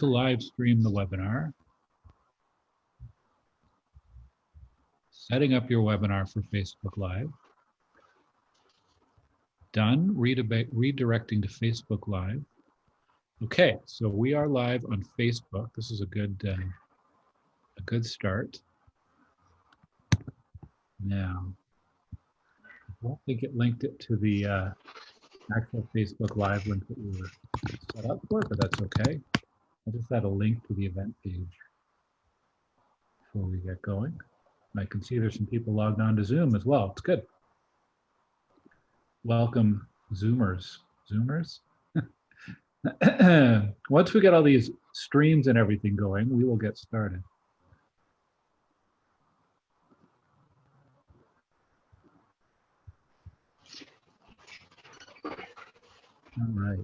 to live stream the webinar. Setting up your webinar for Facebook Live. Done. Redirecting to Facebook Live. Okay, so we are live on Facebook. This is a good start. Now, I don't think it linked it to the actual Facebook Live link that we were set up for, but that's okay. I'll just add a link to the event page before we get going. I can see there's some people logged on to Zoom as well. It's good. Welcome, Zoomers. Zoomers? Once we get all these streams and everything going, we will get started. All right.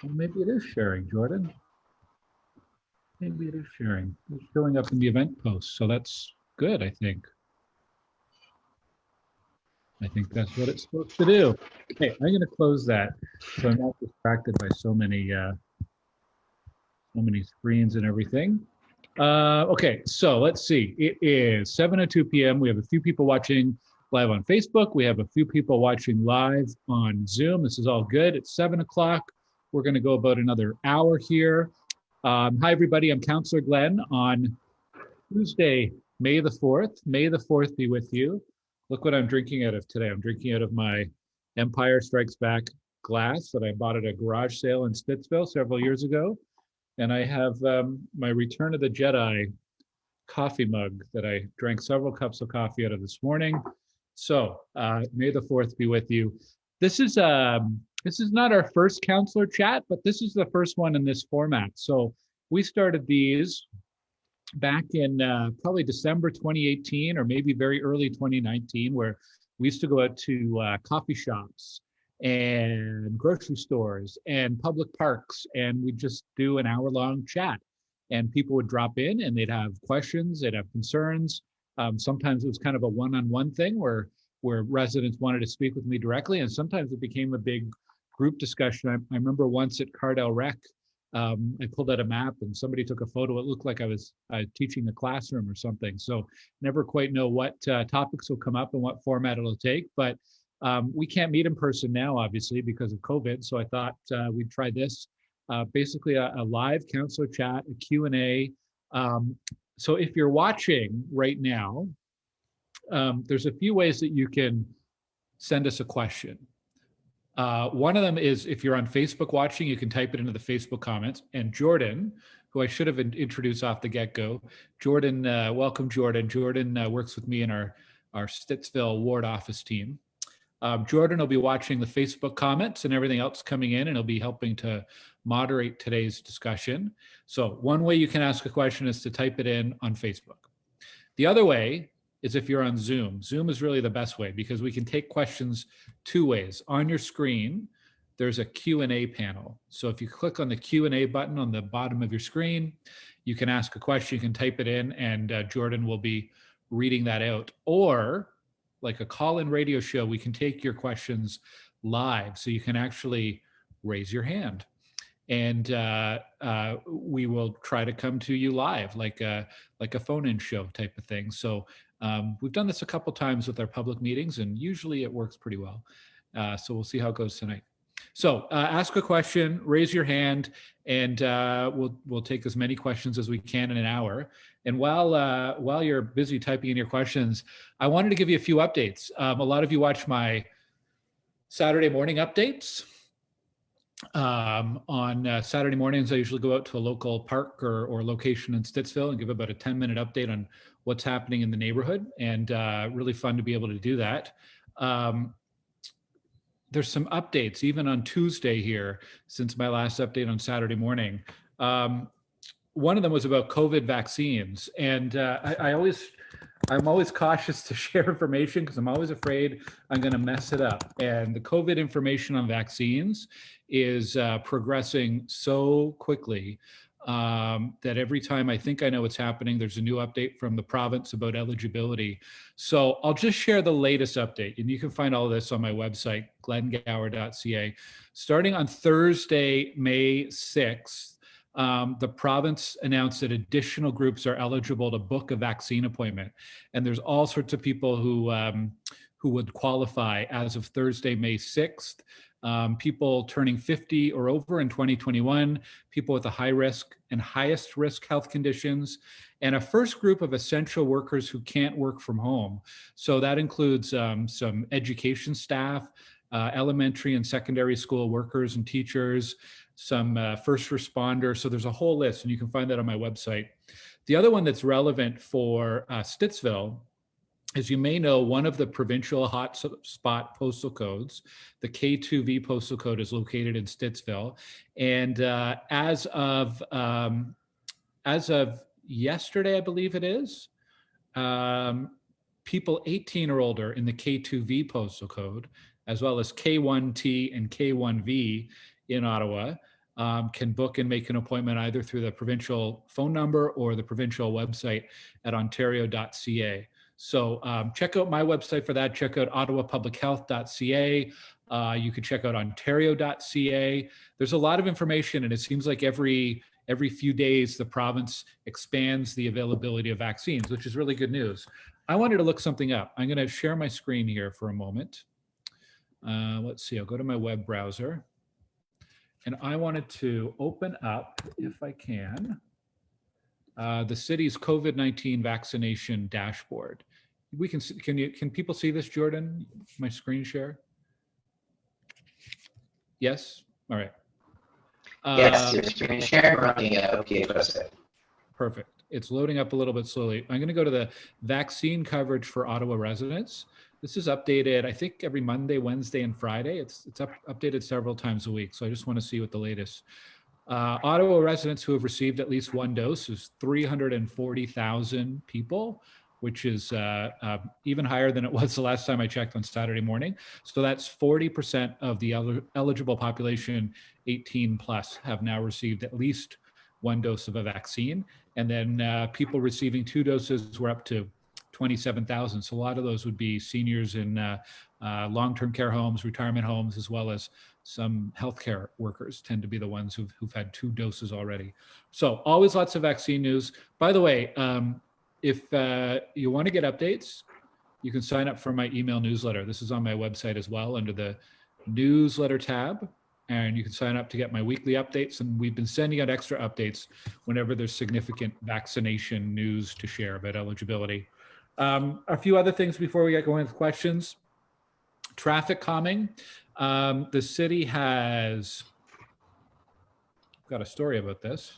Well, maybe it is sharing, Jordan. Maybe it is sharing. It's showing up in the event post, so that's good, I think. I think that's what it's supposed to do. Okay, I'm going to close that so I'm not distracted by so many screens and everything. Okay, so let's see. It is 7:02 p.m. We have a few people watching live on Facebook. We have a few people watching live on Zoom. This is all good. It's 7 o'clock. We're going to go about another hour here. Hi, everybody. I'm Councillor Glen on Tuesday, May the 4th. May the 4th be with you. Look what I'm drinking out of today. I'm drinking out of my Empire Strikes Back glass that I bought at a garage sale in Stittsville several years ago. And I have my Return of the Jedi coffee mug that I drank several cups of coffee out of this morning. So May the 4th be with you. This is not our first Councillor Chat, but this is the first one in this format. So we started these back in probably December 2018 or maybe very early 2019, where we used to go out to coffee shops and grocery stores and public parks, and we'd just do an hour-long chat. And people would drop in and they'd have questions, they'd have concerns. Sometimes it was kind of a one-on-one thing where residents wanted to speak with me directly, and sometimes it became a big group discussion. I remember once at Cardell Rec, I pulled out a map and somebody took a photo. It looked like I was teaching a classroom or something. So never quite know what topics will come up and what format it'll take. But we can't meet in person now, obviously, because of COVID. So I thought we'd try this. Basically a live Councillor Chat, a Q&A. So if you're watching right now, there's a few ways that you can send us a question. One of them is if you're on Facebook watching, you can type it into the Facebook comments. And Jordan, who I should have introduced off the get-go, Jordan, welcome Jordan. Jordan works with me in our Stittsville ward office team. Jordan will be watching the Facebook comments and everything else coming in, and he'll be helping to moderate today's discussion. So one way you can ask a question is to type it in on Facebook. The other way is if you're on Zoom. Zoom is really the best way because we can take questions two ways. On your screen, there's a Q&A panel. So if you click on the Q&A button on the bottom of your screen, you can ask a question, you can type it in, and Jordan will be reading that out. Or like a call-in radio show, we can take your questions live. So you can actually raise your hand. And we will try to come to you live, like a phone-in show type of thing. So we've done this a couple times with our public meetings, and usually it works pretty well. So we'll see how it goes tonight. So ask a question, raise your hand, and we'll take as many questions as we can in an hour. And while you're busy typing in your questions, I wanted to give you a few updates. A lot of you watch my Saturday morning updates. On Saturday mornings, I usually go out to a local park or location in Stittsville and give about a 10-minute update on what's happening in the neighborhood, and really fun to be able to do that. There's some updates even on Tuesday here since my last update on Saturday morning. One of them was about COVID vaccines, and I'm always cautious to share information because I'm always afraid I'm going to mess it up. And the COVID information on vaccines is progressing so quickly. that every time I think I know what's happening, there's a new update from the province about eligibility. So I'll just share the latest update, and you can find all of this on my website, glengower.ca. Starting on Thursday, May 6th, the province announced that additional groups are eligible to book a vaccine appointment. And there's all sorts of people who would qualify as of Thursday, May 6th. People turning 50 or over in 2021, people with a high risk and highest risk health conditions, and a first group of essential workers who can't work from home. So that includes some education staff, elementary and secondary school workers and teachers, some first responders. So there's a whole list, and you can find that on my website. The other one that's relevant for Stittsville, as you may know, one of the provincial hotspot postal codes, the K2V postal code, is located in Stittsville. And as of yesterday, I believe it is, people 18 or older in the K2V postal code, as well as K1T and K1V in Ottawa, can book and make an appointment either through the provincial phone number or the provincial website at ontario.ca. So check out my website for that. Check out ottawapublichealth.ca. You can check out ontario.ca. There's a lot of information, and it seems like every few days the province expands the availability of vaccines, which is really good news. I wanted to look something up. I'm going to share my screen here for a moment. Let's see, I'll go to my web browser. And I wanted to open up, if I can, the city's COVID-19 vaccination dashboard. We can see, can people see this, Jordan? My screen share? Yes? All right. Yes, your screen share running okay, perfect. It's loading up a little bit slowly. I'm going to go to the vaccine coverage for Ottawa residents. This is updated, I think, every Monday, Wednesday, and Friday. It's updated several times a week, so I just want to see what the latest. Ottawa residents who have received at least one dose is 340,000 people, which is even higher than it was the last time I checked on Saturday morning. So that's 40% of the eligible population, 18 plus, have now received at least one dose of a vaccine. And then people receiving 2 doses were up to 27,000. So a lot of those would be seniors in long-term care homes, retirement homes, as well as some healthcare workers tend to be the ones who've had 2 doses already. So always lots of vaccine news. By the way, if you want to get updates, you can sign up for my email newsletter. This is on my website as well under the newsletter tab. And you can sign up to get my weekly updates. And we've been sending out extra updates whenever there's significant vaccination news to share about eligibility. A few other things before we get going with questions. Traffic calming. The city has got a story about this.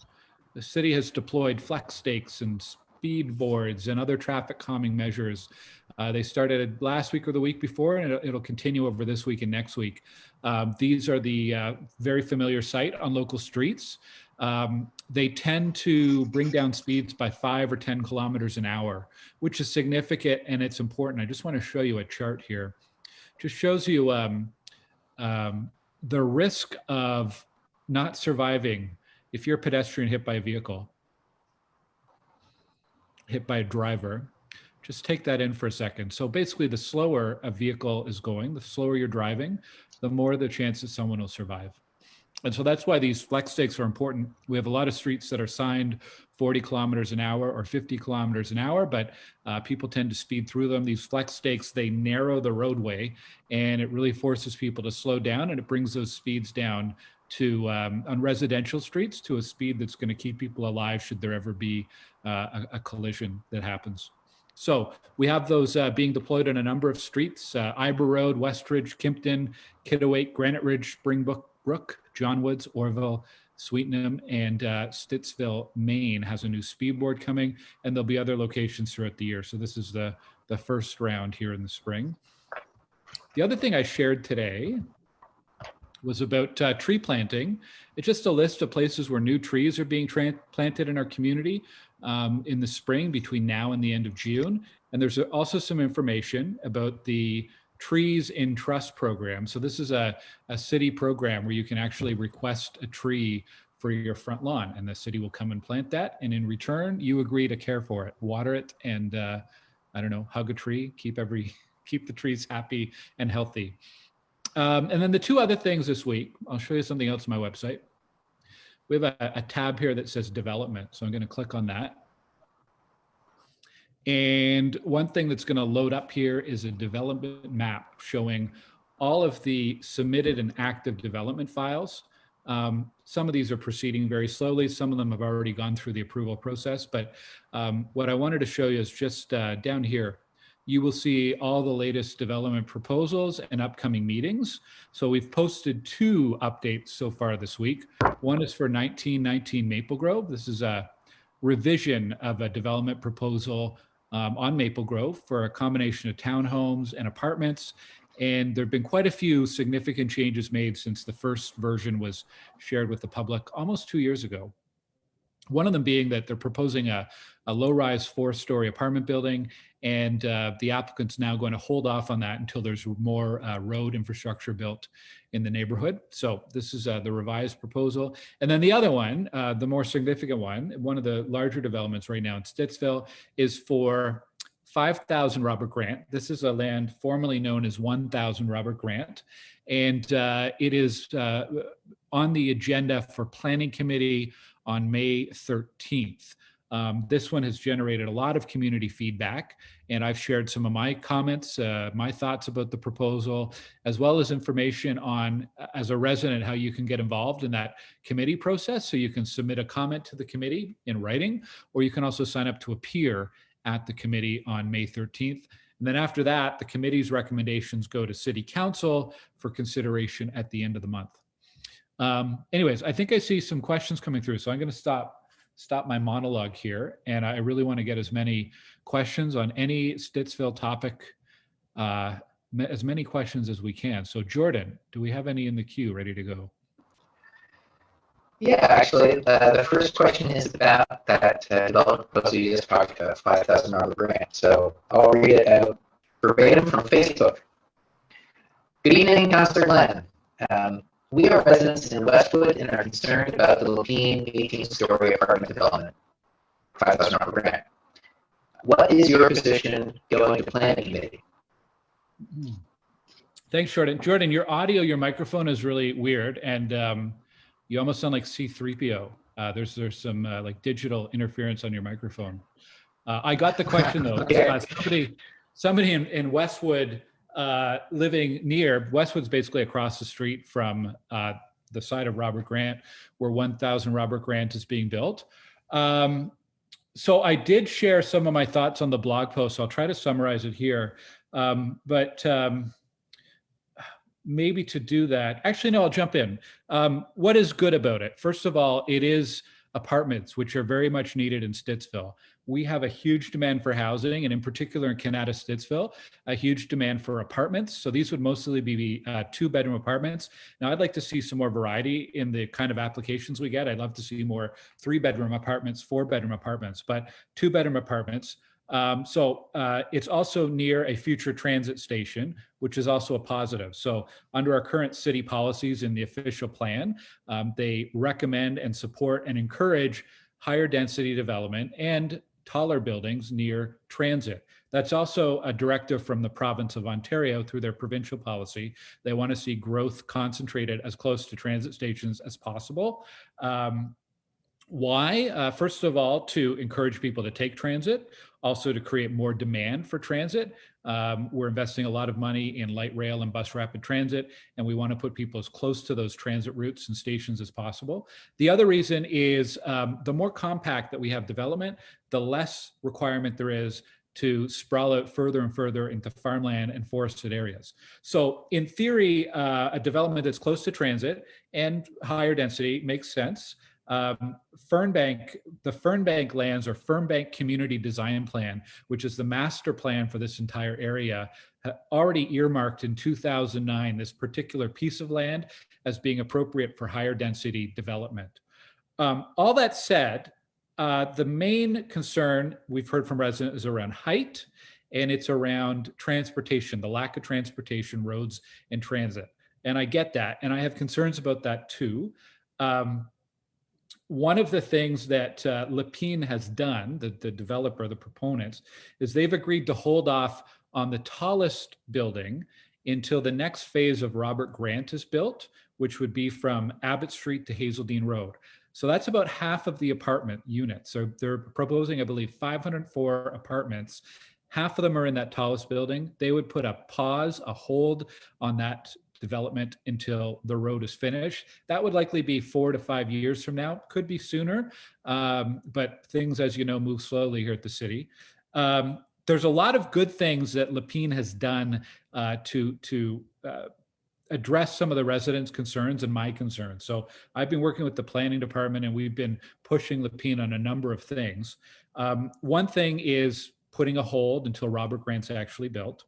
The city has deployed flex stakes and speed boards and other traffic calming measures. They started last week or the week before, and it'll continue over this week and next week. These are the very familiar sight on local streets. They tend to bring down speeds by 5 or 10 kilometers an hour, which is significant and it's important. I just want to show you a chart here. Just shows you the risk of not surviving if you're a pedestrian hit by a vehicle, hit by a driver. Just take that in for a second. So basically, the slower a vehicle is going, the slower you're driving, the more the chance that someone will survive. And so that's why these flex stakes are important. We have a lot of streets that are signed 40 kilometers an hour or 50 kilometers an hour, but people tend to speed through them. These flex stakes, they narrow the roadway, and it really forces people to slow down, and it brings those speeds down to on residential streets to a speed that's going to keep people alive should there ever be a collision that happens. So we have those being deployed on a number of streets: Ibra Road, Westridge, Kimpton, Kittiwake, Granite Ridge, Springbrook, John Woods, Orville, Sweetenham, and Stittsville, Maine has a new speed board coming, and there'll be other locations throughout the year. So this is the first round here in the spring. The other thing I shared today was about tree planting. It's just a list of places where new trees are being planted in our community in the spring between now and the end of June. And there's also some information about the Trees in Trust program. So this is a city program where you can actually request a tree for your front lawn, and the city will come and plant that. And in return, you agree to care for it, water it, and I don't know, hug a tree, keep the trees happy and healthy. And then the two other things this week, I'll show you something else on my website. We have a tab here that says development. So I'm going to click on that. And one thing that's going to load up here is a development map showing all of the submitted and active development files. Some of these are proceeding very slowly. Some of them have already gone through the approval process. But what I wanted to show you is just down here, you will see all the latest development proposals and upcoming meetings. So we've posted 2 updates so far this week. One is for 1919 Maple Grove. This is a revision of a development proposal on Maple Grove for a combination of townhomes and apartments. And there have been quite a few significant changes made since the first version was shared with the public almost 2 years ago. One of them being that they're proposing a low-rise 4-story apartment building, and the applicant's now going to hold off on that until there's more road infrastructure built in the neighborhood. So this is the revised proposal. And then the other one, the more significant one of the larger developments right now in Stittsville, is for 5,000 Robert Grant. This is a land formerly known as 1,000 Robert Grant. And it is on the agenda for Planning Committee on May 13th. This one has generated a lot of community feedback, and I've shared some of my comments, my thoughts about the proposal, as well as information on, as a resident, how you can get involved in that committee process. So you can submit a comment to the committee in writing, or you can also sign up to appear at the committee on May 13th. And then after that, the committee's recommendations go to City Council for consideration at the end of the month. Anyways, I think I see some questions coming through, so I'm going to stop my monologue here, and I really want to get as many questions on any Stittsville topic, as many questions as we can. So Jordan, do we have any in the queue ready to go? Yeah, actually, the first question is about that development proposal you just talked about, $5,000 grant. So I'll read it out verbatim from Facebook. Good evening, Councillor Glen. We are residents in Westwood and are concerned about the Lapine 18-story apartment development, $5,000 grant. What is your position going to planning committee? Thanks, Jordan. Jordan, your audio, your microphone is really weird, and you almost sound like C-3PO. There's some like digital interference on your microphone. I got the question though. Okay. Somebody in Westwood, living near, Westwood's basically across the street from the site of Robert Grant, where 1,000 Robert Grant is being built. So I did share some of my thoughts on the blog post. So I'll try to summarize it here. But maybe to do that, actually, no, I'll jump in. What is good about it? First of all, it is apartments, which are very much needed in Stittsville. We have a huge demand for housing, and in particular in Canada, Stittsville, a huge demand for apartments. So these would mostly be 2-bedroom apartments. Now, I'd like to see some more variety in the kind of applications we get. I'd love to see more 3-bedroom apartments, 4-bedroom apartments, but 2-bedroom apartments. It's also near a future transit station, which is also a positive. So under our current city policies in the official plan, they recommend and support and encourage higher density development and taller buildings near transit. That's also a directive from the province of Ontario through their provincial policy. They want to see growth concentrated as close to transit stations as possible. Why? First of all, to encourage people to take transit, also to create more demand for transit. We're investing a lot of money in light rail and bus rapid transit, and we want to put people as close to those transit routes and stations as possible. The other reason is the more compact that we have development, the less requirement there is to sprawl out further and further into farmland and forested areas. So in theory, a development that's close to transit and higher density makes sense. Fernbank, the Fernbank lands or Fernbank Community Design Plan, which is the master plan for this entire area, already earmarked in 2009 this particular piece of land as being appropriate for higher density development. All that said, the main concern we've heard from residents is around height, and it's around transportation, the lack of transportation, roads, and transit. And I get that, and I have concerns about that too. one of the things that Lepine has done, the developer, the proponents, is they've agreed to hold off on the tallest building until the next phase of Robert Grant is built, which would be from Abbott Street to Hazeldean Road. So that's about half of the apartment units. So they're proposing, I believe, 504 apartments. Half of them are in that tallest building. They would put a pause, a hold on that development until the road is finished. That would likely be 4 to 5 years from now, could be sooner, but things, as you know, move slowly here at the city. There's a lot of good things that Lepine has done to address some of the residents' concerns and my concerns. So I've been working with the planning department and we've been pushing Lepine on a number of things. One thing is putting a hold until Robert Grant's actually built.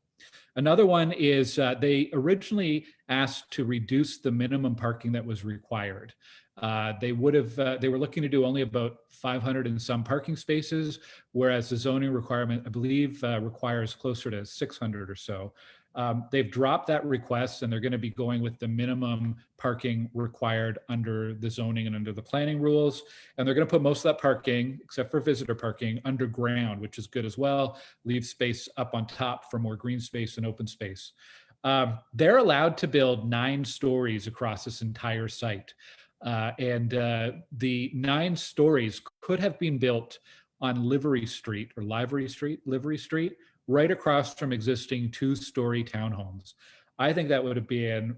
Another one is they originally asked to reduce the minimum parking that was required. They were looking to do only about 500 and some parking spaces, whereas the zoning requirement, I believe, requires closer to 600 or so. They've dropped that request and they're going to be going with the minimum parking required under the zoning and under the planning rules. And they're going to put most of that parking, except for visitor parking, underground, which is good as well. Leave space up on top for more green space and open space. They're allowed to build 9 stories across this entire site. The 9 stories could have been built on Livery Street, right across from existing 2-story townhomes. I think that would have been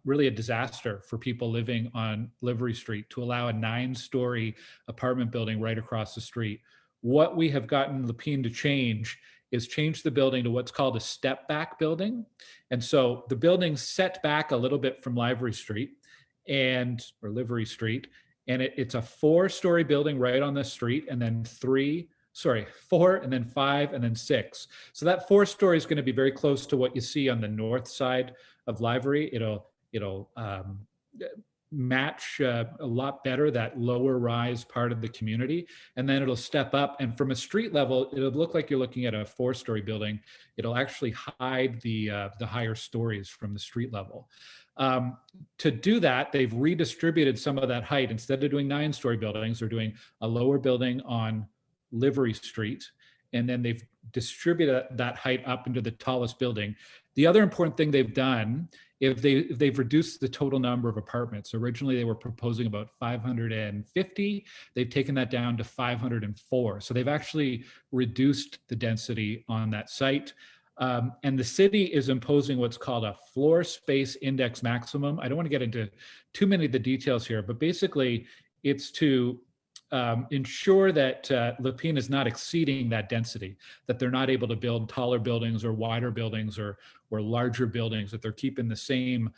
really a disaster for people living on Livery Street to allow a 9-story apartment building right across the street. What we have gotten Lepine to change is change the building to what's called a step back building. And so the building's set back a little bit from Livery Street or Livery Street. And it's a 4-story building right on the street, and then 4 and then 5 and then 6. So that 4 story is going to be very close to what you see on the north side of Livery. It'll match a lot better that lower rise part of the community, and then it'll step up, and from a street level it'll look like you're looking at a 4-story building. It'll actually hide the higher stories from the street level. To do that, they've redistributed some of that height. Instead of doing 9-story buildings, they're doing a lower building on Livery Street, and then they've distributed that height up into the tallest building. The other important thing they've done is they've reduced the total number of apartments. Originally, they were proposing about 550. They've taken that down to 504. So they've actually reduced the density on that site. And the city is imposing what's called a floor space index maximum. I don't want to get into too many of the details here, but basically it's to ensure that Lepine is not exceeding that density, that they're not able to build taller buildings or wider buildings or larger buildings, that they're keeping the same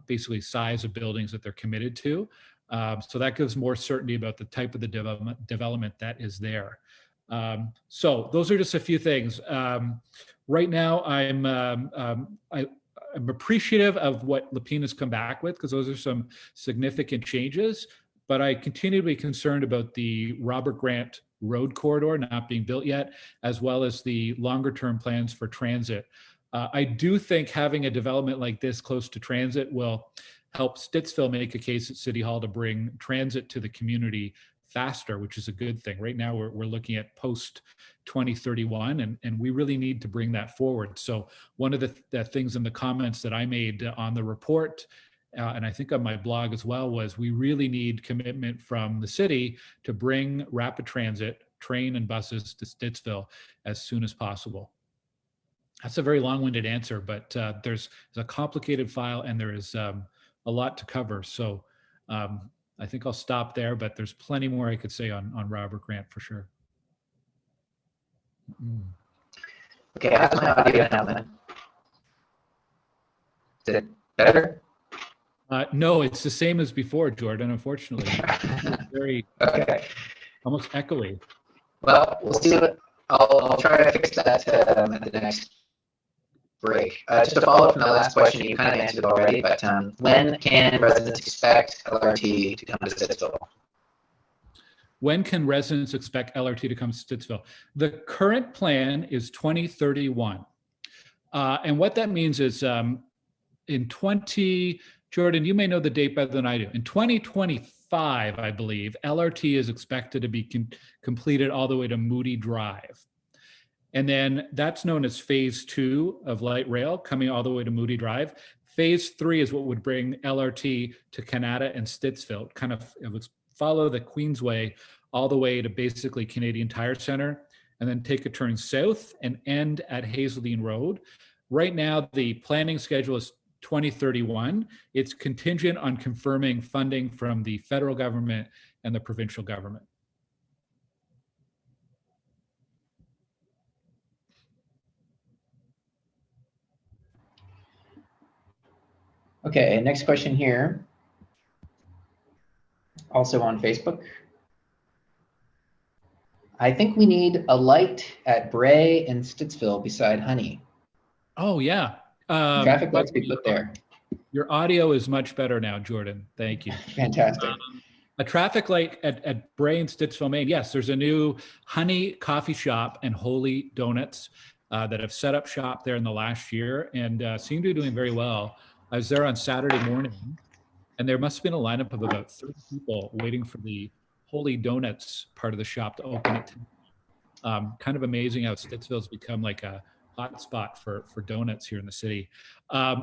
basically size of buildings that they're committed to. So that gives more certainty about the type of the development that is there. So those are just a few things. Right now, I'm appreciative of what Lepine has come back with, because those are some significant changes. But I continue to be concerned about the Robert Grant road corridor not being built yet, as well as the longer term plans for transit. I do think having a development like this close to transit will help Stittsville make a case at City Hall to bring transit to the community faster, which is a good thing. Right now, we're looking at post 2031, and we really need to bring that forward. So one of the things in the comments that I made on the report, and I think on my blog as well, was we really need commitment from the city to bring rapid transit, train and buses to Stittsville as soon as possible. That's a very long-winded answer, but there's a complicated file and there is a lot to cover. So I think I'll stop there, but there's plenty more I could say on Robert Grant for sure. Okay, how's my audio now then? Is it better? No, it's the same as before, Jordan, unfortunately. It's very almost echoey. Well, we'll see what I'll try to fix that at the next break. Just to follow up from the last question, you kind of answered already, but when can residents expect LRT to come to Stittsville? When can residents expect LRT to come to Stittsville? The current plan is 2031. And what that means is in Jordan, you may know the date better than I do. In 2025, I believe, LRT is expected to be completed all the way to Moody Drive. And then that's known as phase 2 of light rail, coming all the way to Moody Drive. Phase 3 is what would bring LRT to Canada and Stittsville. Kind of, it would follow the Queensway all the way to basically Canadian Tire Center, and then take a turn south and end at Hazeldean Road. Right now, the planning schedule is 2031. It's contingent on confirming funding from the federal government and the provincial government. Okay, next question here. Also on Facebook. I think we need a light at Bray and Stittsville beside Honey. Oh, yeah. Traffic lights be put there. Your audio is much better now, Jordan. Thank you. Fantastic. A traffic light at Bray and Stittsville, Maine. Yes, there's a new Honey coffee shop and Holy Donuts that have set up shop there in the last year and seem to be doing very well. I was there on Saturday morning, and there must have been a lineup of about 30 people waiting for the Holy Donuts part of the shop to open at 10. Kind of amazing how Stittsville's become like a hot spot for donuts here in the city.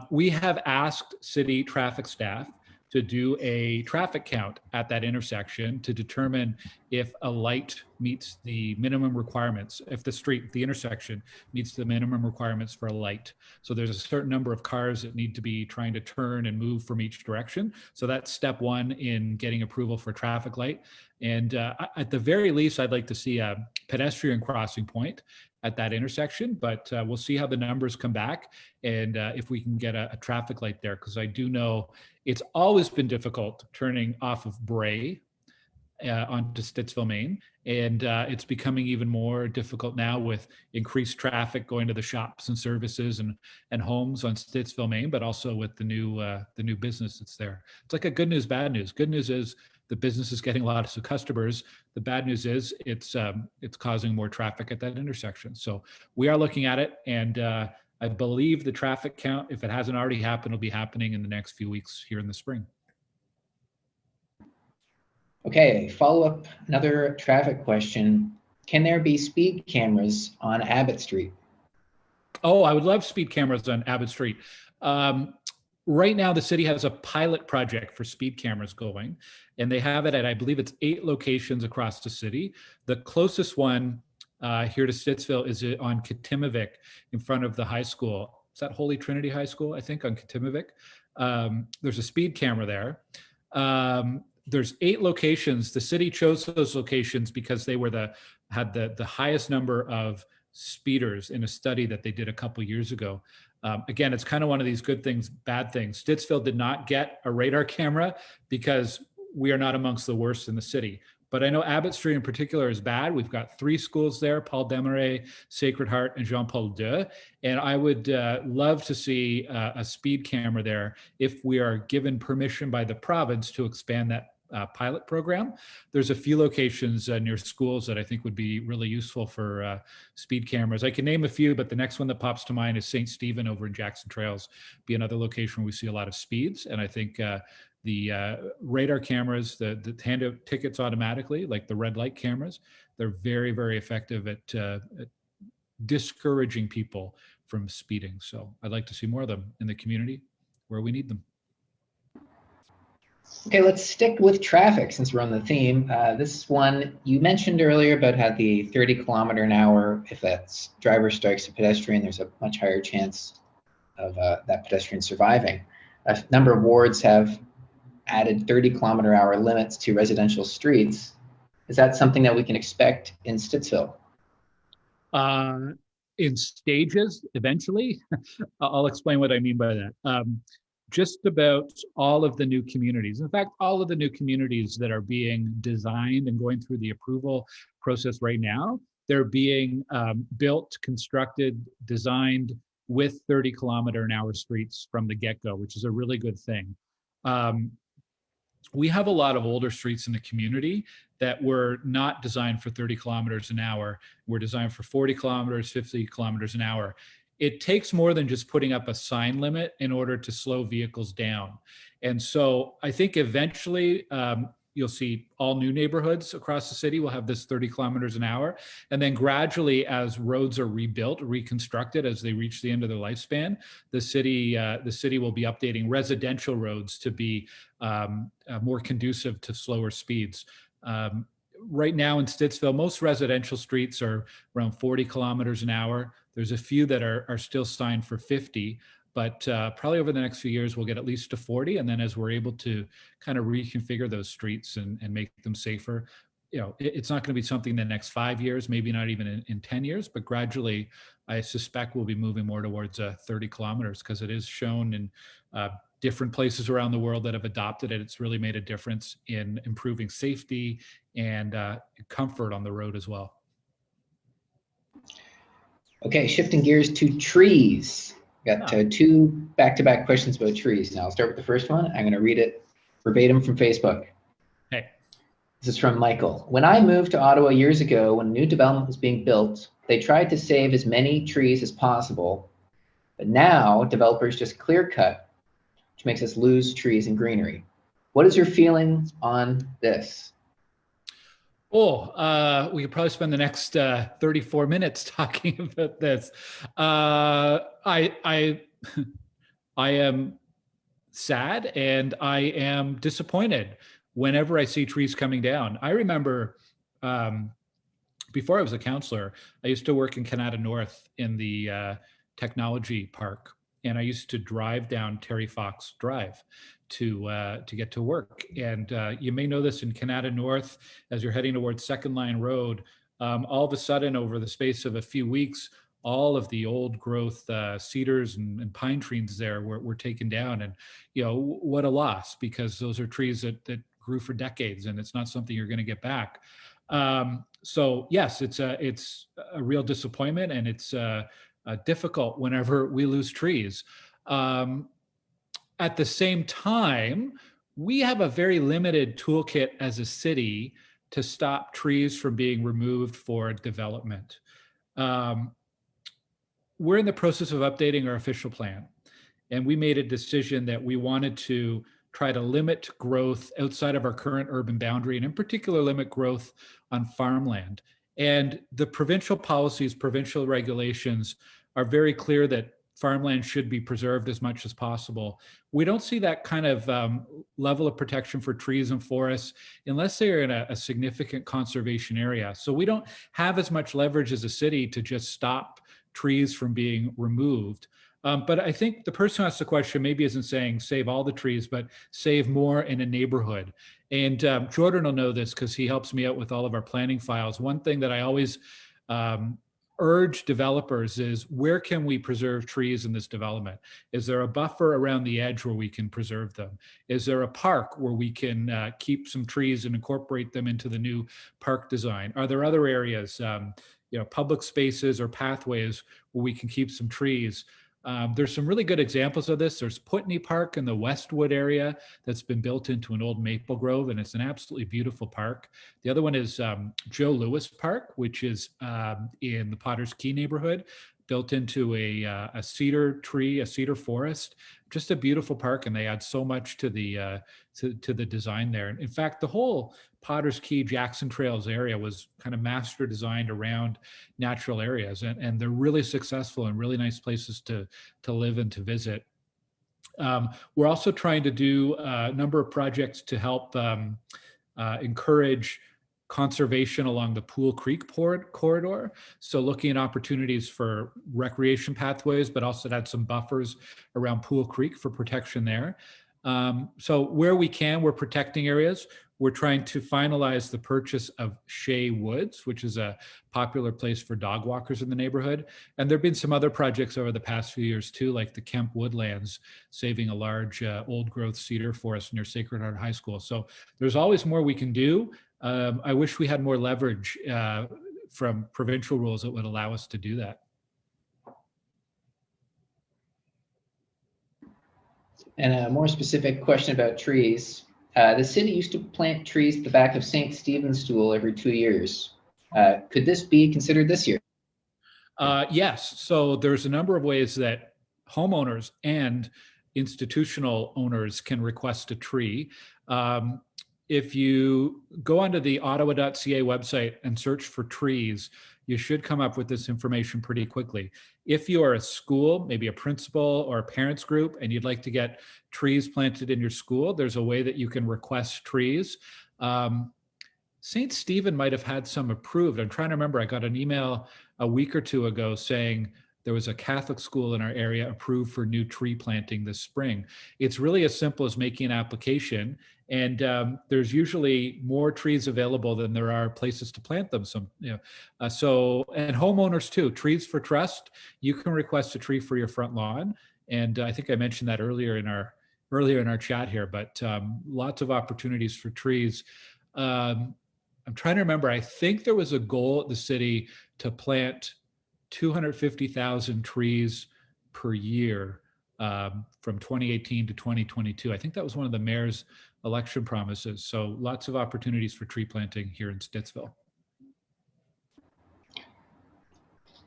We have asked city traffic staff to do a traffic count at that intersection to determine if a light meets the minimum requirements, if the intersection meets the minimum requirements for a light. So there's a certain number of cars that need to be trying to turn and move from each direction. So that's step one in getting approval for traffic light. And at the very least, I'd like to see a pedestrian crossing point at that intersection, but we'll see how the numbers come back and if we can get a traffic light there, because I do know it's always been difficult turning off of Bray onto Stittsville, Maine, and it's becoming even more difficult now with increased traffic going to the shops and services and homes on Stittsville, Maine, but also with the new business that's there. It's like a good news, bad news. Good news is the business is getting lots of customers. The bad news is it's causing more traffic at that intersection. So we are looking at it, and I believe the traffic count, if it hasn't already happened, will be happening in the next few weeks here in the spring. Okay, follow up, another traffic question. Can there be speed cameras on Abbott Street? Oh, I would love speed cameras on Abbott Street. Right now, the city has a pilot project for speed cameras going, and they have it at, I believe it's 8 locations across the city. The closest one here to Stittsville is on Kitimavik in front of the high school. Is that Holy Trinity High School, I think, on Kitimavik? There's a speed camera there. There's 8 locations. The city chose those locations because they had the highest number of speeders in a study that they did a couple years ago. Again, it's kind of one of these good things, bad things. Stittsville did not get a radar camera because we are not amongst the worst in the city. But I know Abbott Street in particular is bad. We've got 3 schools there, Paul Desmarais, Sacred Heart, and Jean-Paul II. And I would love to see a speed camera there if we are given permission by the province to expand that pilot program. There's a few locations near schools that I think would be really useful for speed cameras. I can name a few, but the next one that pops to mind is St. Stephen over in Jackson Trails, be another location where we see a lot of speeds. And I think the radar cameras, the hand out tickets automatically, like the red light cameras, they're very, very effective at discouraging people from speeding. So I'd like to see more of them in the community where we need them. Okay, let's stick with traffic since we're on the theme. This one, you mentioned earlier about how the 30-kilometer-an-hour, if that driver strikes a pedestrian, there's a much higher chance of that pedestrian surviving. A number of wards have added 30-kilometer-hour limits to residential streets. Is that something that we can expect in Stittsville? In stages, eventually. I'll explain what I mean by that. Just about all of the new communities, in fact, all of the new communities that are being designed and going through the approval process right now, they're being built, constructed, designed with 30-kilometer-an-hour streets from the get-go, which is a really good thing. We have a lot of older streets in the community that were not designed for 30 kilometers an hour. We're designed for 40 kilometers, 50 kilometers an hour. it takes more than just putting up a sign limit in order to slow vehicles down. And so I think eventually you'll see all new neighborhoods across the city will have this 30 kilometers an hour. And then gradually, as roads are rebuilt, reconstructed, as they reach the end of their lifespan, the city will be updating residential roads to be more conducive to slower speeds. Right now in Stittsville, most residential streets are around 40 kilometers an hour. There's a few that are still signed for 50, but probably over the next few years, we'll get at least to 40. And then as we're able to kind of reconfigure those streets and make them safer, it's not going to be something in the next 5 years, maybe not even in 10 years, but gradually, I suspect we'll be moving more towards 30 kilometers because it is shown in different places around the world that have adopted it. It's really made a difference in improving safety and comfort on the road as well. Okay, shifting gears to trees. Got two back-to-back questions about trees. Now I'll start with the first one. I'm going to read it verbatim from Facebook. Hey. This is from Michael. When I moved to Ottawa years ago, when a new development was being built, they tried to save as many trees as possible. But now developers just clear cut, which makes us lose trees and greenery. What is your feeling on this? We could probably spend the next 34 minutes talking about this. I am sad and I am disappointed whenever I see trees coming down. I remember before I was a councillor, I used to work in Canada North in the technology park, and I used to drive down Terry Fox Drive to get to work. And you may know this in Canada North, as you're heading towards Second Line Road, all of a sudden over the space of a few weeks, all of the old growth cedars and pine trees there were taken down. And, what a loss, because those are trees that grew for decades and it's not something you're going to get back. So yes, it's a real disappointment, and it's difficult whenever we lose trees. At the same time, we have a very limited toolkit as a city to stop trees from being removed for development. We're in the process of updating our official plan, and we made a decision that we wanted to try to limit growth outside of our current urban boundary, and in particular, limit growth on farmland. And the provincial policies, provincial regulations are very clear that farmland should be preserved as much as possible. We don't see that kind of level of protection for trees and forests unless they are in a significant conservation area. So we don't have as much leverage as a city to just stop trees from being removed. But I think the person who asked the question maybe isn't saying save all the trees, but save more in a neighborhood. And Jordan will know this because he helps me out with all of our planning files. One thing that I always urge developers is, where can we preserve trees in this development? Is there a buffer around the edge where we can preserve them? Is there a park where we can keep some trees and incorporate them into the new park design? Are there other areas, public spaces or pathways where we can keep some trees? There's some really good examples of this. There's Putney Park in the Westwood area that's been built into an old maple grove, and it's an absolutely beautiful park. The other one is Joe Louis Park, which is in the Potters Key neighborhood, built into a cedar tree, a cedar forest. Just a beautiful park, and they add so much to the design there. In fact, the whole Potters Key, Jackson Trails area was kind of master designed around natural areas, and they're really successful and really nice places to live and to visit. We're also trying to do a number of projects to help encourage conservation along the Pool Creek corridor. So looking at opportunities for recreation pathways, but also to add some buffers around Pool Creek for protection there. So where we can, we're protecting areas. We're trying to finalize the purchase of Shea Woods, which is a popular place for dog walkers in the neighborhood. And there've been some other projects over the past few years too, like the Kemp Woodlands, saving a large old growth cedar forest near Sacred Heart High School. So there's always more we can do. I wish we had more leverage from provincial rules that would allow us to do that. And a more specific question about trees. The city used to plant trees at the back of St. Stephen's Stool every 2 years. Could this be considered this year? Yes, so there's a number of ways that homeowners and institutional owners can request a tree. If you go onto the ottawa.ca website and search for trees, you should come up with this information pretty quickly. If you are a school, maybe a principal or a parents group, and you'd like to get trees planted in your school, there's a way that you can request trees. St. Stephen might have had some approved. I'm trying to remember. I got an email a week or two ago saying there was a Catholic school in our area approved for new tree planting this spring. It's really as simple as making an application, and there's usually more trees available than there are places to plant them. And homeowners too. Trees for Trust. You can request a tree for your front lawn, and I think I mentioned that earlier in our chat here. But lots of opportunities for trees. I'm trying to remember. I think there was a goal at the city to plant 250,000 trees per year from 2018 to 2022. I think that was one of the mayor's election promises. So lots of opportunities for tree planting here in Stittsville.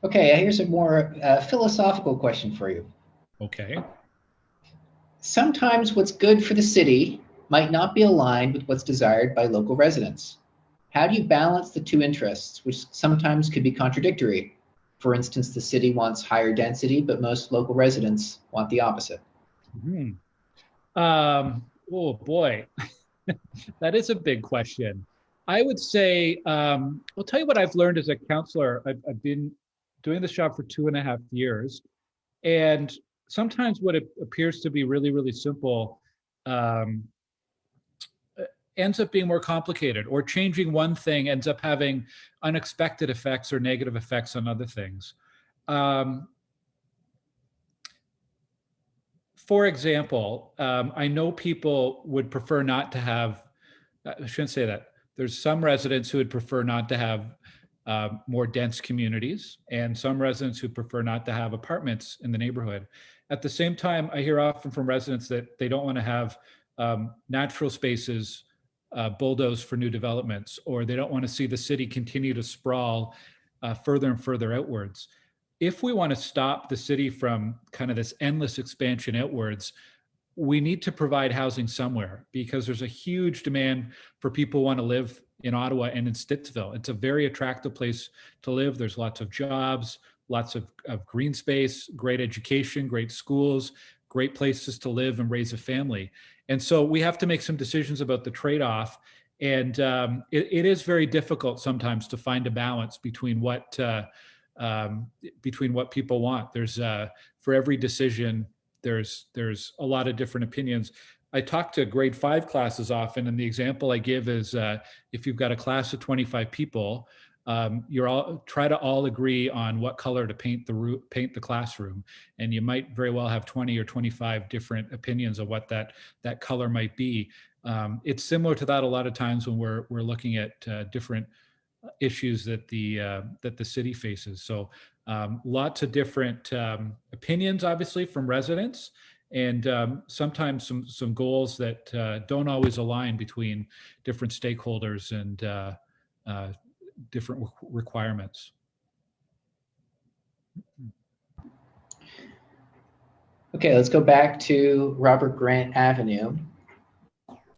Okay, here's a more philosophical question for you. Okay. Sometimes what's good for the city might not be aligned with what's desired by local residents. How do you balance the two interests, which sometimes could be contradictory? For instance, the city wants higher density, but most local residents want the opposite. Oh boy, that is a big question. I would say, I'll tell you what I've learned as a counselor. I've been doing this job for 2.5 years, and sometimes what it appears to be really, really simple ends up being more complicated, or changing one thing ends up having unexpected effects or negative effects on other things. For example, I know people would prefer not to have, I shouldn't say that. There's some residents who would prefer not to have more dense communities, and some residents who prefer not to have apartments in the neighborhood. At the same time, I hear often from residents that they don't want to have natural spaces bulldozed for new developments, or they don't want to see the city continue to sprawl further and further outwards. If we want to stop the city from kind of this endless expansion outwards, we need to provide housing somewhere, because there's a huge demand for people who want to live in Ottawa and in Stittsville. It's a very attractive place to live. There's lots of jobs, lots of green space, great education, great schools, great places to live and raise a family. And so we have to make some decisions about the trade-off. And it is very difficult sometimes to find a balance between what people want. There's for every decision, there's a lot of different opinions. I talk to grade 5 classes often, and the example I give is if you've got a class of 25 people, try to all agree on what color to paint the classroom, and you might very well have 20 or 25 different opinions of what that color might be. It's similar to that a lot of times when we're looking at different issues that the city faces. So lots of different opinions, obviously, from residents, and sometimes some goals that don't always align between different stakeholders and different requirements. Okay, let's go back to Robert Grant Avenue.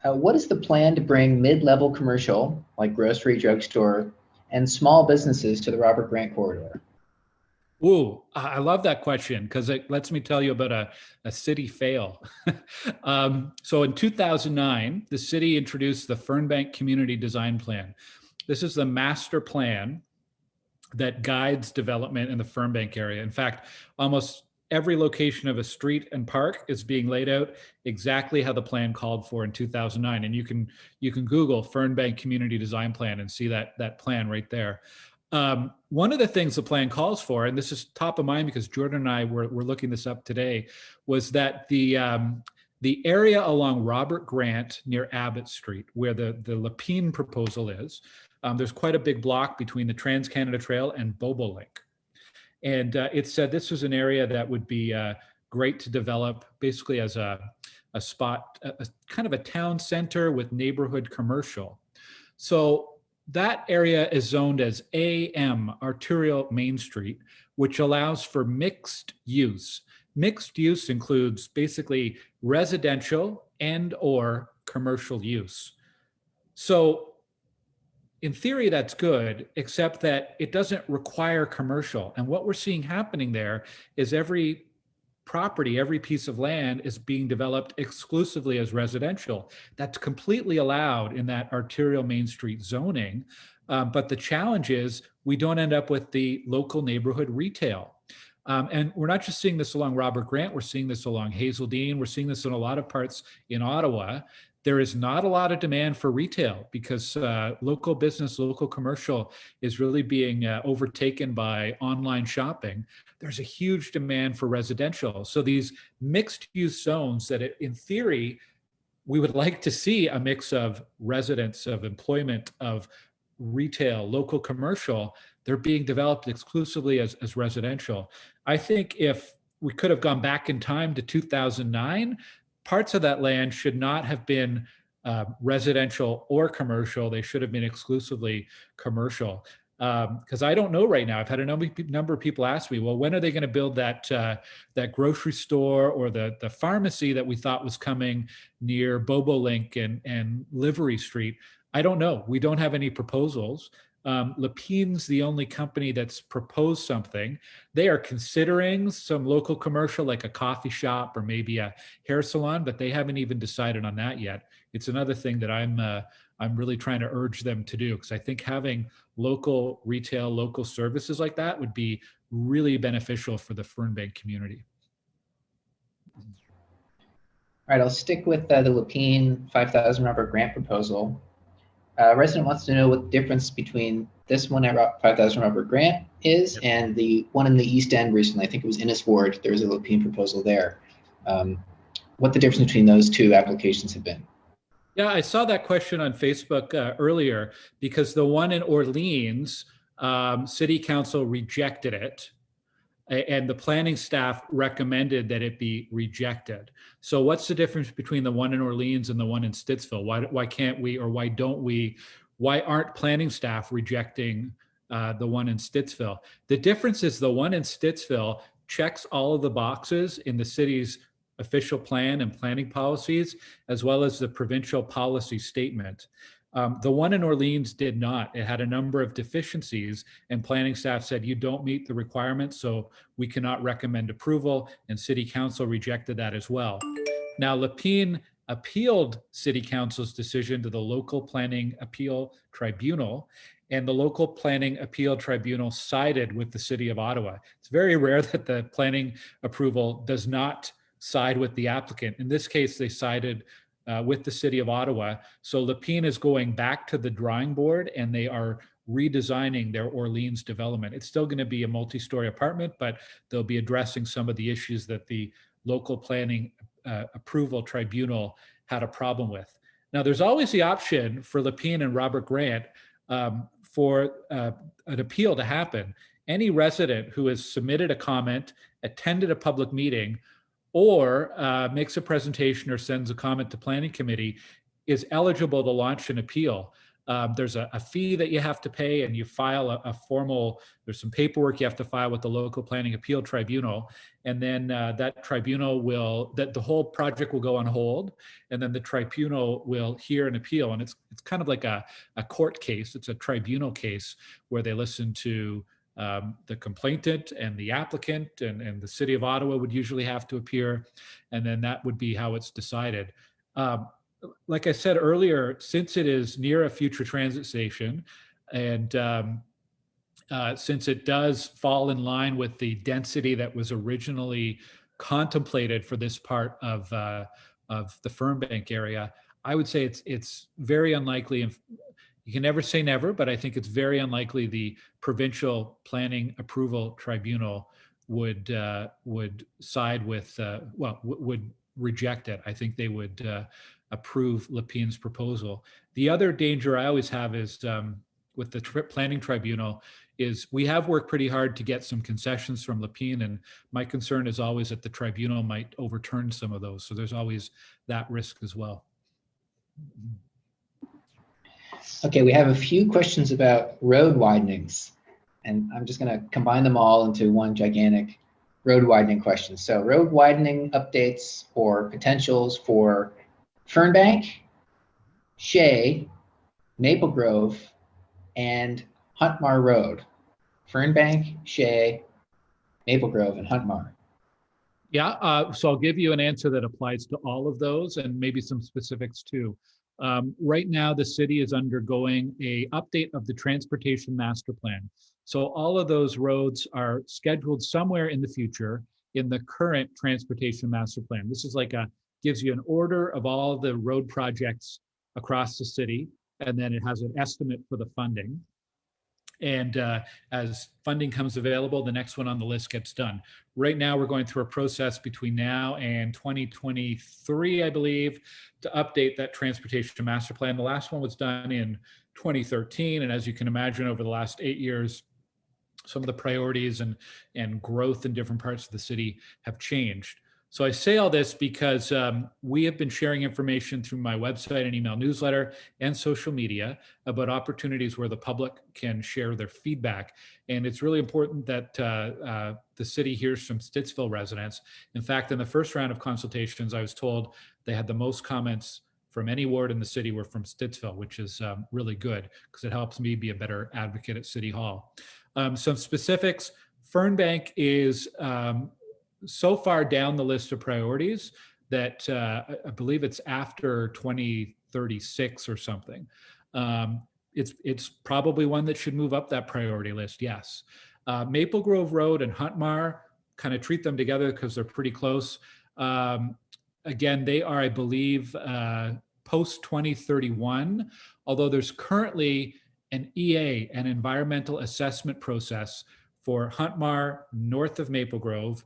What is the plan to bring mid-level commercial, like grocery, drugstore, and small businesses to the Robert Grant corridor? Ooh, I love that question, because it lets me tell you about a city fail. So in 2009, the city introduced the Fernbank Community Design Plan. This is the master plan that guides development in the Fernbank area. In fact, almost every location of a street and park is being laid out exactly how the plan called for in 2009. And you can Google Fernbank Community Design Plan and see that plan right there. One of the things the plan calls for, and this is top of mind because Jordan and I were looking this up today, was that the area along Robert Grant near Abbott Street, where the Lapine proposal is, there's quite a big block between the Trans-Canada Trail and Bobolink. And it said this was an area that would be great to develop basically as a spot, a kind of a town center with neighborhood commercial. So that area is zoned as AM, Arterial Main Street, which allows for mixed use. Mixed use includes basically residential and or commercial use. So in theory, that's good, except that it doesn't require commercial. And what we're seeing happening there is every property, every piece of land is being developed exclusively as residential. That's completely allowed in that arterial Main Street zoning. But the challenge is we don't end up with the local neighborhood retail. And we're not just seeing this along Robert Grant, we're seeing this along Hazeldean, we're seeing this in a lot of parts in Ottawa. There is not a lot of demand for retail because local business, local commercial is really being overtaken by online shopping. There's a huge demand for residential. So these mixed use zones that in theory, we would like to see a mix of residents, of employment, of retail, local commercial, they're being developed exclusively as residential. I think if we could have gone back in time to 2009, parts of that land should not have been residential or commercial. They should have been exclusively commercial. Because I don't know right now. I've had a number of people ask me, well, when are they going to build that grocery store or the pharmacy that we thought was coming near Bobolink and Livery Street? I don't know. We don't have any proposals. Lepine's the only company that's proposed something. They are considering some local commercial like a coffee shop or maybe a hair salon, but they haven't even decided on that yet. It's another thing that I'm really trying to urge them to do, because I think having local retail, local services like that would be really beneficial for the Fernbank community. All right, I'll stick with the Lepine 5,000 Robert Grant proposal. A resident wants to know what the difference between this one at 5,000 Robert Grant is and the one in the East End recently. I think it was Innis Ward. There was a Lepine proposal there. What the difference between those two applications have been. Yeah, I saw that question on Facebook earlier because the one in Orleans, City Council rejected it and the planning staff recommended that it be rejected. So what's the difference between the one in Orleans and the one in Stittsville? Why can't we, or why don't we, why aren't planning staff rejecting the one in Stittsville? The difference is the one in Stittsville checks all of the boxes in the city's official plan and planning policies, as well as the provincial policy statement. The one in Orleans did not. It had a number of deficiencies, and planning staff said, you don't meet the requirements, so we cannot recommend approval, and City Council rejected that as well. Now, Lepine appealed City Council's decision to the Local Planning Appeal Tribunal, and the Local Planning Appeal Tribunal sided with the City of Ottawa. It's very rare that the planning approval does not side with the applicant. In this case, they sided with the City of Ottawa. So Lepine is going back to the drawing board and they are redesigning their Orleans development. It's still going to be a multi-story apartment, but they'll be addressing some of the issues that the Local Planning Approval Tribunal had a problem with. Now, there's always the option for Lepine and Robert Grant for an appeal to happen. Any resident who has submitted a comment, attended a public meeting, or makes a presentation or sends a comment to planning committee is eligible to launch an appeal. There's a fee that you have to pay and you file a formal, there's some paperwork you have to file with the Local Planning Appeal Tribunal. And then that tribunal the whole project will go on hold. And then the tribunal will hear an appeal. And it's kind of like a court case. It's a tribunal case where they listen to the complainant and the applicant and the City of Ottawa would usually have to appear, and then that would be how it's decided. Like I said earlier, since it is near a future transit station, and since it does fall in line with the density that was originally contemplated for this part of the Fernbank area, I would say it's very unlikely, and you can never say never, but I think it's very unlikely the Provincial Planning Approval Tribunal would side with, would reject it. I think they would approve Lepine's proposal. The other danger I always have is with the Planning Tribunal is we have worked pretty hard to get some concessions from Lepine, and my concern is always that the tribunal might overturn some of those. So there's always that risk as well. Okay, we have a few questions about road widenings, and I'm just going to combine them all into one gigantic road widening question. So road widening updates or potentials for Fernbank, Shea, Maple Grove, and Huntmar Road. Fernbank, Shea, Maple Grove, and Huntmar. Yeah, so I'll give you an answer that applies to all of those and maybe some specifics too. Right now, the city is undergoing a update of the transportation master plan. So all of those roads are scheduled somewhere in the future in the current transportation master plan. This is like gives you an order of all the road projects across the city, and then it has an estimate for the funding. And as funding comes available, the next one on the list gets done. Right now, we're going through a process between now and 2023, I believe, to update that transportation master plan. The last one was done in 2013. And as you can imagine, over the last 8 years, some of the priorities and growth in different parts of the city have changed. So I say all this because we have been sharing information through my website and email newsletter and social media about opportunities where the public can share their feedback. And it's really important that the city hears from Stittsville residents. In fact, in the first round of consultations, I was told they had the most comments from any ward in the city were from Stittsville, which is really good because it helps me be a better advocate at City Hall. Some specifics, Fernbank is so far down the list of priorities that I believe it's after 2036 or something. It's probably one that should move up that priority list, yes. Maple Grove Road and Huntmar, kind of treat them together because they're pretty close. Again, they are, I believe, post 2031, although there's currently an EA, an environmental assessment process for Huntmar north of Maple Grove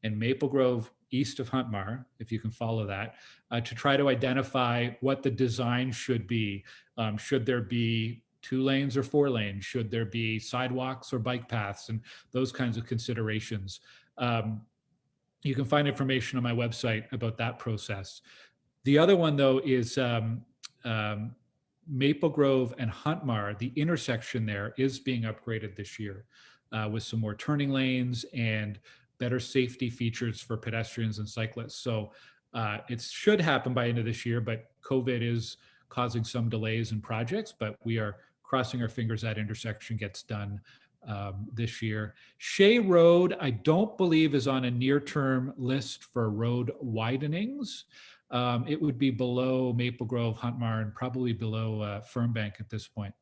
and Maple Grove east of Huntmar, if you can follow that, to try to identify what the design should be. Should there be 2 lanes or 4 lanes? Should there be sidewalks or bike paths and those kinds of considerations? You can find information on my website about that process. The other one, though, is Maple Grove and Huntmar. The intersection there is being upgraded this year with some more turning lanes and better safety features for pedestrians and cyclists. So it should happen by end of this year, but COVID is causing some delays in projects, but we are crossing our fingers that intersection gets done this year. Shea Road, I don't believe is on a near-term list for road widenings. It would be below Maple Grove, Huntmar, and probably below Fernbank at this point.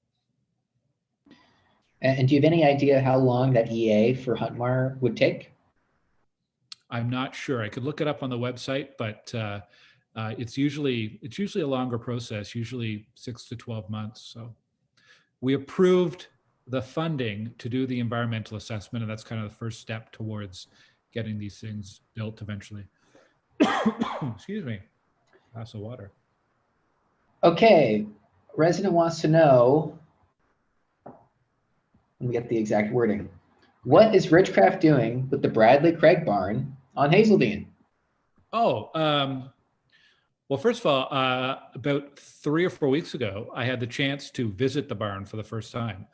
And do you have any idea how long that EA for Huntmar would take? I'm not sure. I could look it up on the website, but it's usually a longer process, usually 6 to 12 months. So we approved the funding to do the environmental assessment, and that's kind of the first step towards getting these things built eventually. Excuse me. Glass of water. Okay, resident wants to know, let me get the exact wording. What is Ridgecraft doing with the Bradley Craig barn on Hazeldean? Oh, well, first of all, about 3 or 4 weeks ago, I had the chance to visit the barn for the first time.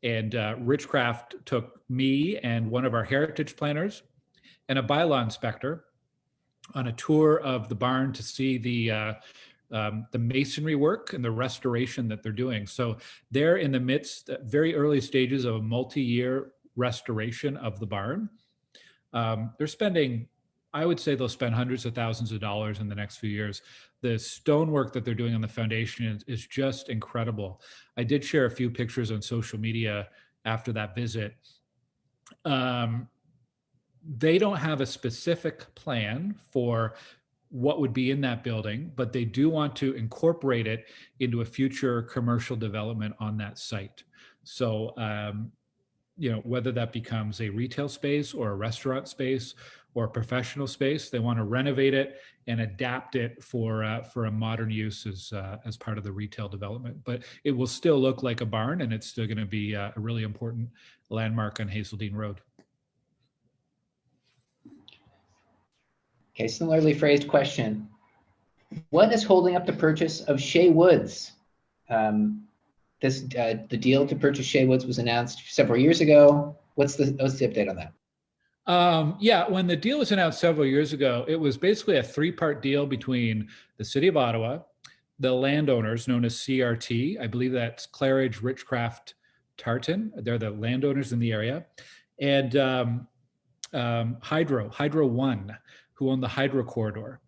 And Ridgecraft took me and one of our heritage planners and a bylaw inspector on a tour of the barn to see the masonry work and the restoration that they're doing. So they're in the midst, very early stages of a multi-year restoration of the barn. They're spending, I would say they'll spend hundreds of thousands of dollars in the next few years. The stonework that they're doing on the foundation is just incredible. I did share a few pictures on social media after that visit. They don't have a specific plan for what would be in that building, but they do want to incorporate it into a future commercial development on that site. So, whether that becomes a retail space or a restaurant space or a professional space, they want to renovate it and adapt it for a modern use as part of the retail development. But it will still look like a barn, and it's still going to be a really important landmark on Hazeldean Road. Okay, similarly phrased question. What is holding up the purchase of Shea Woods? This the deal to purchase Shea Woods was announced several years ago. What's the update on that? Yeah, when the deal was announced several years ago, it was basically a three-part deal between the City of Ottawa, the landowners known as CRT, I believe that's Claridge, Richcraft, Tartan. They're the landowners in the area, and Hydro One, who own the Hydro Corridor.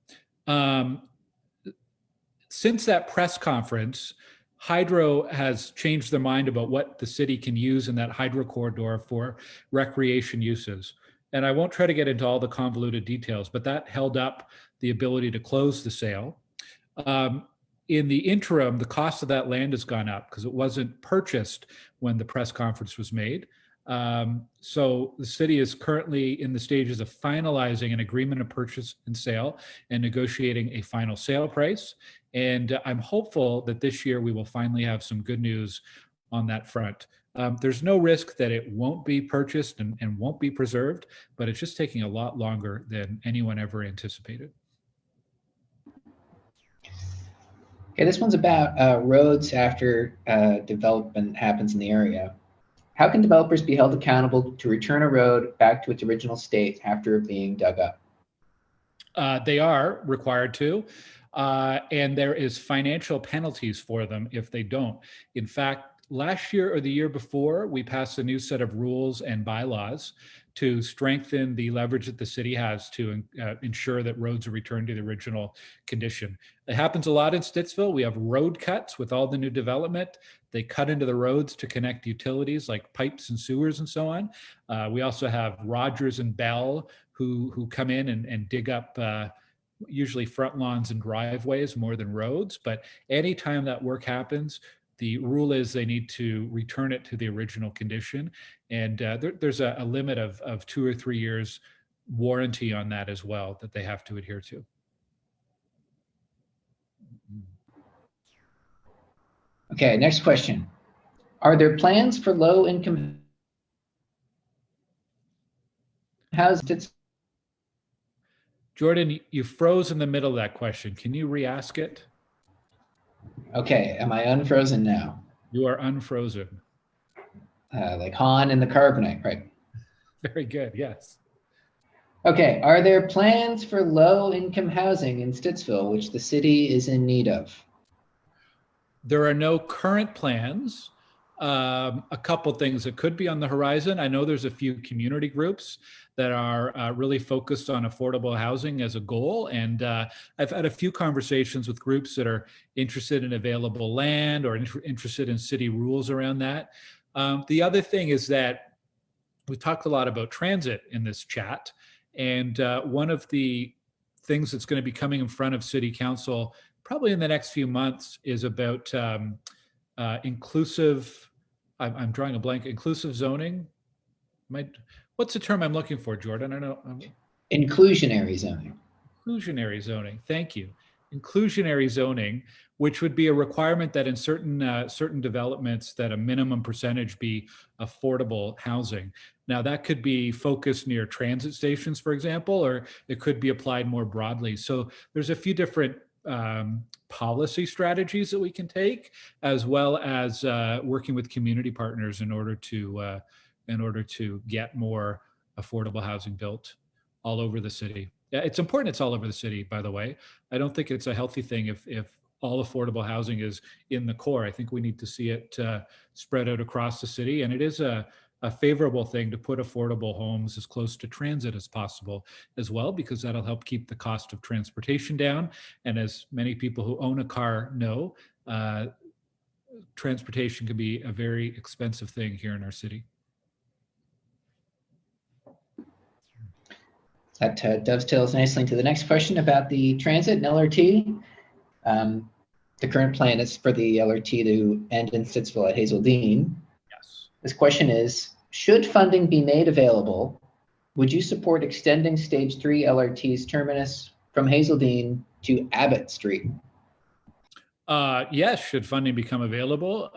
Since that press conference, Hydro has changed their mind about what the city can use in that Hydro Corridor for recreation uses. And I won't try to get into all the convoluted details, but that held up the ability to close the sale. In the interim, the cost of that land has gone up because it wasn't purchased when the press conference was made. So the city is currently in the stages of finalizing an agreement of purchase and sale and negotiating a final sale price. And I'm hopeful that this year we will finally have some good news on that front. There's no risk that it won't be purchased and won't be preserved, but it's just taking a lot longer than anyone ever anticipated. Okay, this one's about roads after development happens in the area. How can developers be held accountable to return a road back to its original state after being dug up? They are required to, and there is financial penalties for them if they don't. In fact, last year or the year before, we passed a new set of rules and bylaws to strengthen the leverage that the city has to ensure that roads are returned to the original condition. It happens a lot in Stittsville. We have road cuts with all the new development. They cut into the roads to connect utilities like pipes and sewers and so on. We also have Rogers and Bell who come in and dig up usually front lawns and driveways more than roads. But anytime that work happens, the rule is they need to return it to the original condition. And there's a limit of 2 or 3 years warranty on that as well that they have to adhere to. Okay, next question. Are there plans for low-income housing? Jordan, you froze in the middle of that question. Can you re-ask it? Okay, am I unfrozen now? You are unfrozen. Like Han in the carbonite, right? Very good, yes. Okay, are there plans for low-income housing in Stittsville, which the city is in need of? There are no current plans. A couple things that could be on the horizon. I know there's a few community groups that are really focused on affordable housing as a goal. And I've had a few conversations with groups that are interested in available land or interested in city rules around that. The other thing is that we talked a lot about transit in this chat. And one of the things that's going to be coming in front of City Council probably in the next few months is about inclusive, I'm drawing a blank, inclusive zoning. What's the term I'm looking for, Jordan? I don't know. Inclusionary zoning. Inclusionary zoning, thank you. Inclusionary zoning, which would be a requirement that in certain developments that a minimum percentage be affordable housing. Now that could be focused near transit stations, for example, or it could be applied more broadly. So there's a few different policy strategies that we can take, as well as working with community partners in order to get more affordable housing built all over the city. Yeah, it's important it's all over the city, by the way. I don't think it's a healthy thing if all affordable housing is in the core. I think we need to see it spread out across the city, and it is a favorable thing to put affordable homes as close to transit as possible as well, because that'll help keep the cost of transportation down. And as many people who own a car know, transportation can be a very expensive thing here in our city. That dovetails nicely into the next question about the transit and LRT. The current plan is for the LRT to end in Stittsville at Hazeldean. Yes. This question is, should funding be made available, would you support extending Stage 3 LRT's terminus from Hazeldean to Abbott Street? Yes, should funding become available.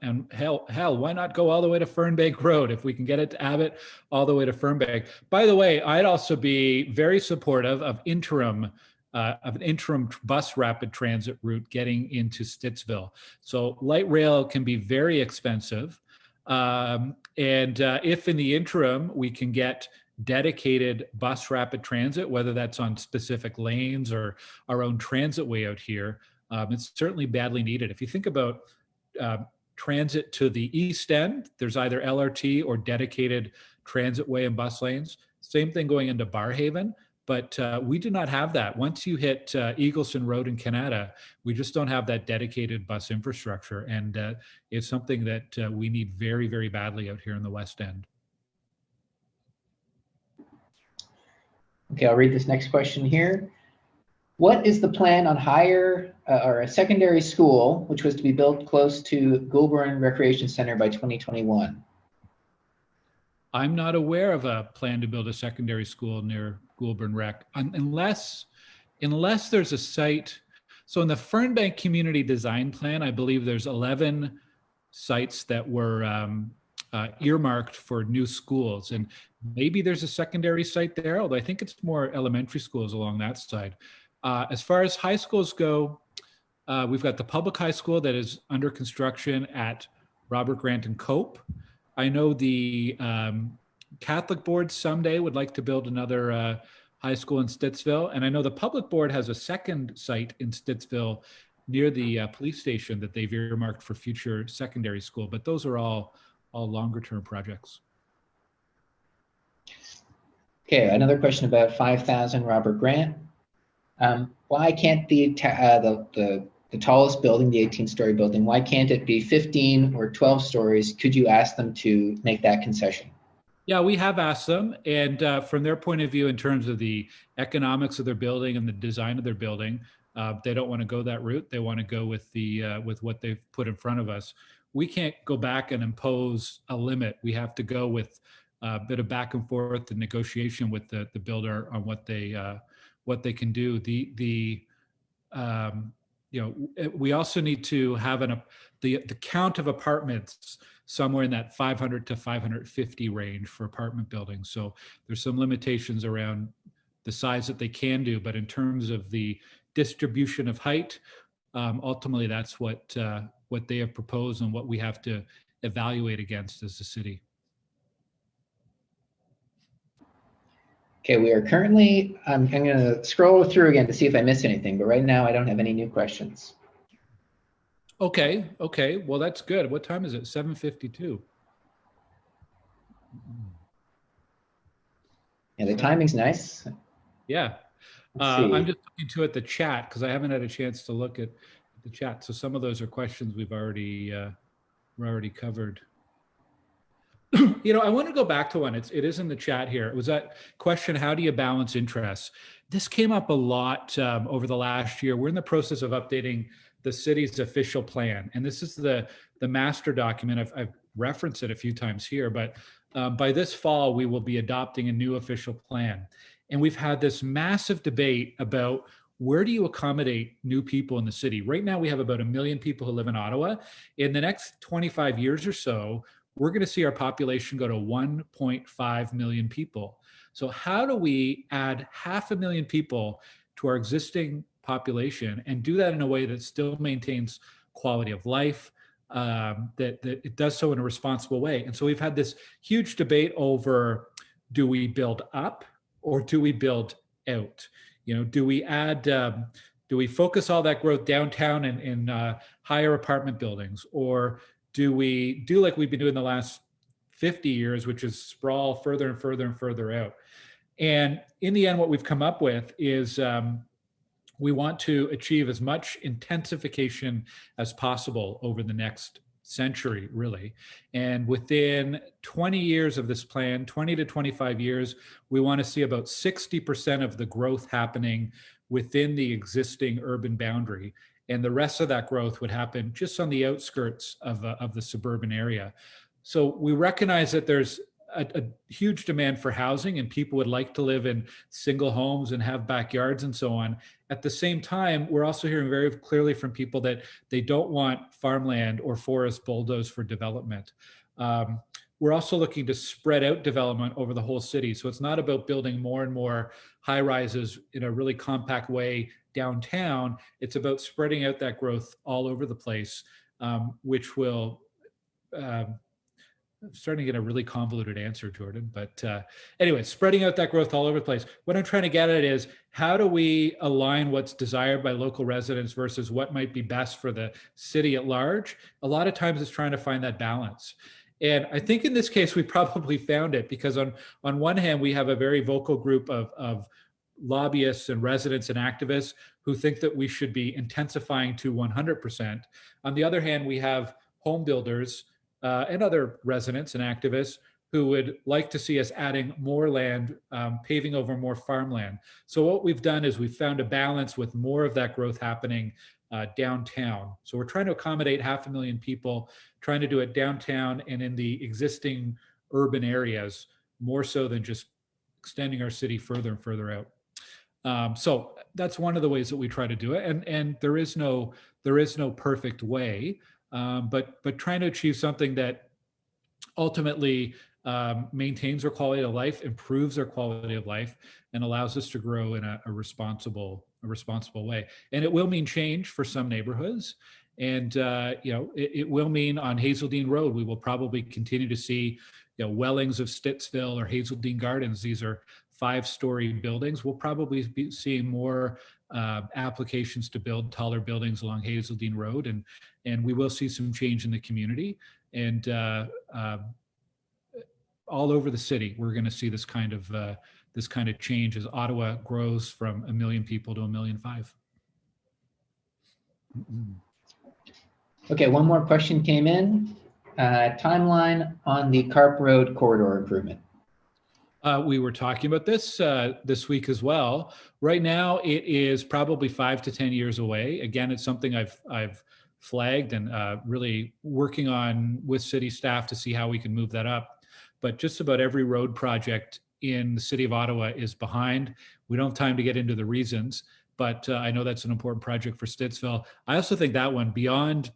And hell, why not go all the way to Fernbank Road if we can get it to Abbott all the way to Fernbank? By the way, I'd also be very supportive of interim of an interim bus rapid transit route getting into Stittsville. So light rail can be very expensive. If in the interim we can get dedicated bus rapid transit, whether that's on specific lanes or our own transit way out here, it's certainly badly needed. If you think about transit to the east end, there's either LRT or dedicated transit way and bus lanes. Same thing going into Barrhaven, but we do not have that. Once you hit Eagleson Road in Canada, we just don't have that dedicated bus infrastructure, and it's something that we need very, very badly out here in the West End. Okay, I'll read this next question here. What is the plan on or a secondary school, which was to be built close to Goulburn Recreation Center by 2021? I'm not aware of a plan to build a secondary school near Goulburn Rec, unless there's a site. So in the Fernbank Community Design Plan, I believe there's 11 sites that were earmarked for new schools, and maybe there's a secondary site there, although I think it's more elementary schools along that side. As far as high schools go, we've got the public high school that is under construction at Robert Grant and Cope. I know the Catholic board someday would like to build another high school in Stittsville. And I know the public board has a second site in Stittsville near the police station that they've earmarked for future secondary school, but those are all longer term projects. Okay, another question about 5,000 Robert Grant. Why can't the tallest building, the 18-story building, why can't it be 15 or 12 stories? Could you ask them to make that concession? Yeah, we have asked them, and from their point of view, in terms of the economics of their building and the design of their building, they don't want to go that route. They want to go with with what they've put in front of us. We can't go back and impose a limit. We have to go with a bit of back and forth and negotiation with the builder on what they can do. We also need to have the count of apartments somewhere in that 500 to 550 range for apartment buildings. So there's some limitations around the size that they can do, but in terms of the distribution of height, ultimately that's what they have proposed and what we have to evaluate against as a city. Okay, we are currently, I'm going to scroll through again to see if I miss anything, but right now I don't have any new questions. Okay. Well, that's good. What time is it? 7:52. Yeah, the timing's nice. Yeah. I'm just looking at the chat because I haven't had a chance to look at the chat. So some of those are questions we've already covered. I want to go back to one. It is in the chat here. It was that question, how do you balance interests? This came up a lot over the last year. We're in the process of updating the city's official plan. And this is the master document. I've referenced it a few times here, but by this fall, we will be adopting a new official plan. And we've had this massive debate about where do you accommodate new people in the city? Right now, we have about 1 million people who live in Ottawa. In the next 25 years or so, we're going to see our population go to 1.5 million people. So how do we add 500,000 people to our existing population and do that in a way that still maintains quality of life, that it does so in a responsible way? And so we've had this huge debate over, do we build up or do we build out? Do we focus all that growth downtown in higher apartment buildings, or do we do like we've been doing the last 50 years, which is sprawl further and further and further out? And in the end, what we've come up with is we want to achieve as much intensification as possible over the next century, really. And within 20 years of this plan, 20 to 25 years, we want to see about 60% of the growth happening within the existing urban boundary. And the rest of that growth would happen just on the outskirts of the suburban area. So we recognize that there's a huge demand for housing and people would like to live in single homes and have backyards and so on. At the same time, we're also hearing very clearly from people that they don't want farmland or forest bulldozed for development. we're also looking to spread out development over the whole city. So it's not about building more and more high rises in a really compact way downtown. It's about spreading out that growth all over the place, which will, I'm starting to get a really convoluted answer, Jordan. But anyway, spreading out that growth all over the place. What I'm trying to get at is, how do we align what's desired by local residents versus what might be best for the city at large? A lot of times it's trying to find that balance. And I think in this case, we probably found it, because on one hand, we have a very vocal group of lobbyists and residents and activists who think that we should be intensifying to 100%. On the other hand, we have home builders and other residents and activists who would like to see us adding more land, paving over more farmland. So what we've done is we've found a balance with more of that growth happening downtown. So we're trying to accommodate 500,000 people, trying to do it downtown and in the existing urban areas, more so than just extending our city further and further out. So that's one of the ways that we try to do it. And there is no perfect way. But trying to achieve something that ultimately maintains our quality of life, improves our quality of life, and allows us to grow in a responsible way. And it will mean change for some neighborhoods. And it will mean on Hazeldean Road, we will probably continue to see Wellings of Stittsville or Hazeldean Gardens. These are 5-story buildings. We'll probably be seeing more applications to build taller buildings along Hazeldean Road, and we will see some change in the community. And all over the city, we're going to see this kind of change as Ottawa grows from 1 million people to 1.5 million. Okay, one more question came in. Timeline on the Carp Road corridor improvement. We were talking about this this week as well. Right now, it is probably 5 to 10 years away. Again, it's something I've flagged and really working on with city staff to see how we can move that up. But just about every road project in the city of Ottawa is behind. We don't have time to get into the reasons, but I know that's an important project for Stittsville. I also think that one, beyond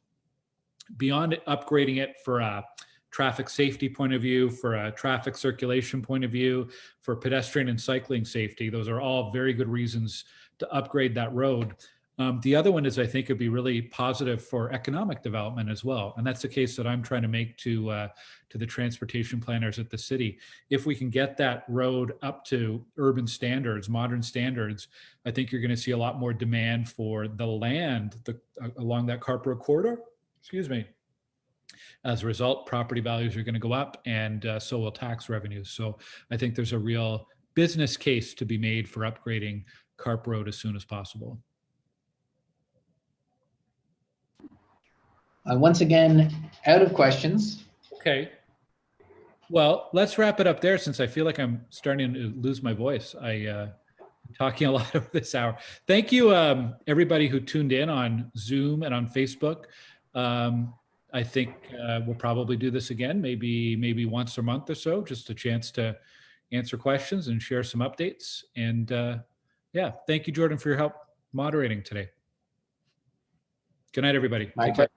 upgrading it for a traffic safety point of view, for a traffic circulation point of view, for pedestrian and cycling safety, those are all very good reasons to upgrade that road. The other one is, I think, it'd be really positive for economic development as well. And that's the case that I'm trying to make to the transportation planners at the city. If we can get that road up to urban standards, modern standards, I think you're going to see a lot more demand for the land along that Carp Road corridor. Excuse me. As a result, property values are going to go up, and so will tax revenues. So I think there's a real business case to be made for upgrading Carp Road as soon as possible. Once again, out of questions. Okay. Well, let's wrap it up there, since I feel like I'm starting to lose my voice. I'm talking a lot over this hour. Thank you, everybody who tuned in on Zoom and on Facebook. I think we'll probably do this again, maybe once a month or so, just a chance to answer questions and share some updates. And yeah, thank you, Jordan, for your help moderating today. Good night, everybody. My Take care.